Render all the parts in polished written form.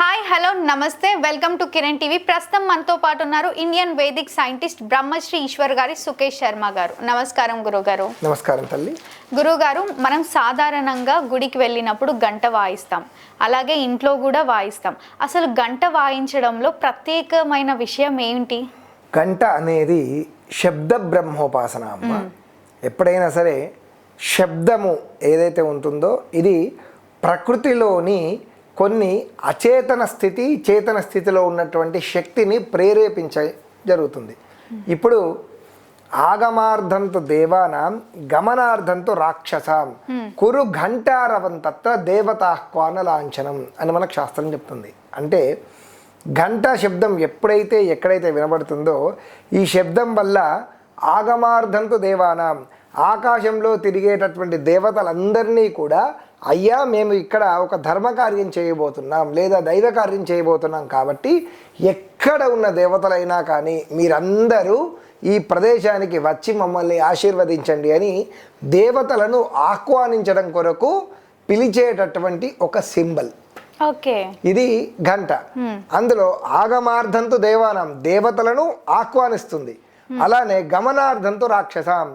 Hi hello నమస్తే welcome to Kiran TV. ప్రస్తుతం మనతో పాటు ఉన్నారు Indian Vedic scientist Brahmashri Eshwar గారి సుకేష్ శర్మ గారు. నమస్కారం గురుగారు. నమస్కారం తల్లి. గురుగారు, మనం సాధారణంగా గుడికి వెళ్ళినప్పుడు గంట వాయిస్తాం, అలాగే ఇంట్లో కూడా వాయిస్తాం. అసలు గంట వాయించడంలో ప్రత్యేకమైన విషయం ఏంటి? గంట అనేది శబ్ద బ్రహ్మోపాసన అమ్మ. ఎప్పుడైనా సరే శబ్దము ఏదైతే ఉంటుందో ఇది ప్రకృతిలోని కొన్ని అచేతన స్థితి చేతన స్థితిలో ఉన్నటువంటి శక్తిని ప్రేరేపించ జరుగుతుంది. ఇప్పుడు ఆగమార్థంతో దేవానాం గమనార్థంతో రాక్షసాం కురు ఘంటారవంతత్ర దేవతాహ్వాన లాంఛనం అని మనకు శాస్త్రం చెప్తుంది. అంటే ఘంటా శబ్దం ఎప్పుడైతే ఎక్కడైతే వినబడుతుందో ఈ శబ్దం వల్ల ఆగమార్థంతో దేవానాం ఆకాశంలో తిరిగేటటువంటి దేవతలందరినీ కూడా అయ్యా మేము ఇక్కడ ఒక ధర్మకార్యం చేయబోతున్నాం లేదా దైవ కార్యం చేయబోతున్నాం కాబట్టి ఎక్కడ ఉన్న దేవతలైనా కానీ మీరందరూ ఈ ప్రదేశానికి వచ్చి మమ్మల్ని ఆశీర్వదించండి అని దేవతలను ఆహ్వానించడం కొరకు పిలిచేటటువంటి ఒక సింబల్. ఓకే, ఇది గంట. అందులో ఆగమార్థంతో దేవానం దేవతలను ఆహ్వానిస్తుంది, అలానే గమనార్థంతో రాక్షసాం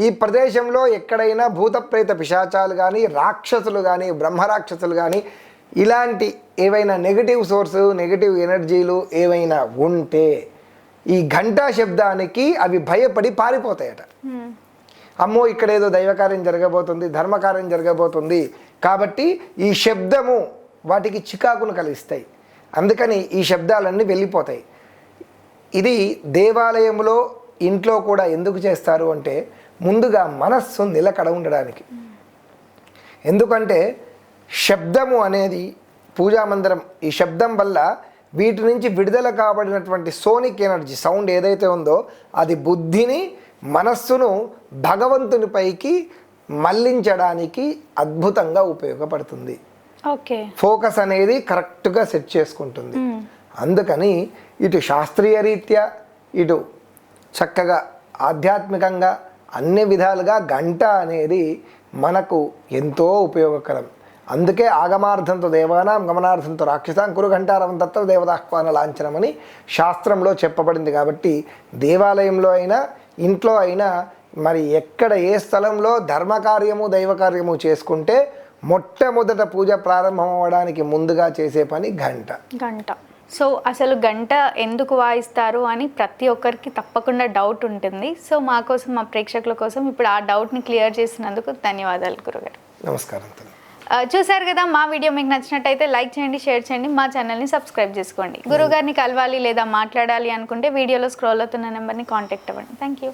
ఈ ప్రదేశంలో ఎక్కడైనా భూత ప్రేత పిశాచాలు కానీ రాక్షసులు కానీ బ్రహ్మరాక్షసులు కానీ ఇలాంటి ఏవైనా నెగిటివ్ సోర్సు నెగిటివ్ ఎనర్జీలు ఏవైనా ఉంటే ఈ ఘంటా శబ్దానికి అవి భయపడి పారిపోతాయట. అమ్మో ఇక్కడ ఏదో దైవకార్యం జరగబోతుంది, ధర్మకార్యం జరగబోతుంది కాబట్టి ఈ శబ్దము వాటికి చికాకును కలిగిస్తాయి. అందుకని ఈ శబ్దాలన్నీ వెళ్ళిపోతాయి. ఇది దేవాలయంలో ఇంట్లో కూడా ఎందుకు చేస్తారు అంటే ముందుగా మనస్సు నిలకడ ఉండడానికి. ఎందుకంటే శబ్దము అనేది పూజామందిరం ఈ శబ్దం వల్ల వీటి నుంచి విడుదల కాబడినటువంటి సోనిక్ ఎనర్జీ సౌండ్ ఏదైతే ఉందో అది బుద్ధిని మనస్సును భగవంతుని పైకి మళ్లించడానికి అద్భుతంగా ఉపయోగపడుతుంది. ఓకే, ఫోకస్ అనేది కరెక్ట్గా సెట్ చేసుకుంటుంది. అందుకని ఇటు శాస్త్రీయ రీత్యా ఇటు చక్కగా ఆధ్యాత్మికంగా అన్ని విధాలుగా గంట అనేది మనకు ఎంతో ఉపయోగకరం. అందుకే ఆగమార్థంతో దేవానాం గమనార్థంతో రాక్షసాం కురు ఘంటారవంతత్వ దేవతాహ్వాన లాంఛనం అని శాస్త్రంలో చెప్పబడింది. కాబట్టి దేవాలయంలో అయినా ఇంట్లో అయినా మరి ఎక్కడ ఏ స్థలంలో ధర్మకార్యము దైవకార్యము చేసుకుంటే మొట్టమొదట పూజ ప్రారంభం అవ్వడానికి ముందుగా చేసే పని గంట. సో అసలు గంట ఎందుకు వాయిస్తారు అని ప్రతి ఒక్కరికి తప్పకుండా డౌట్ ఉంటుంది. సో మా కోసం మా ప్రేక్షకుల కోసం ఇప్పుడు ఆ డౌట్ని క్లియర్ చేసినందుకు ధన్యవాదాలు గురుగారు. నమస్కారం. చూసారు కదా, మా వీడియో మీకు నచ్చినట్టయితే లైక్ చేయండి, షేర్ చేయండి, మా ఛానల్ని సబ్స్క్రైబ్ చేసుకోండి. గురుగారిని కలవాలి లేదా మాట్లాడాలి అనుకుంటే వీడియోలో స్క్రోల్ అవుతున్న నెంబర్ని కాంటాక్ట్ అవ్వండి. Thank you.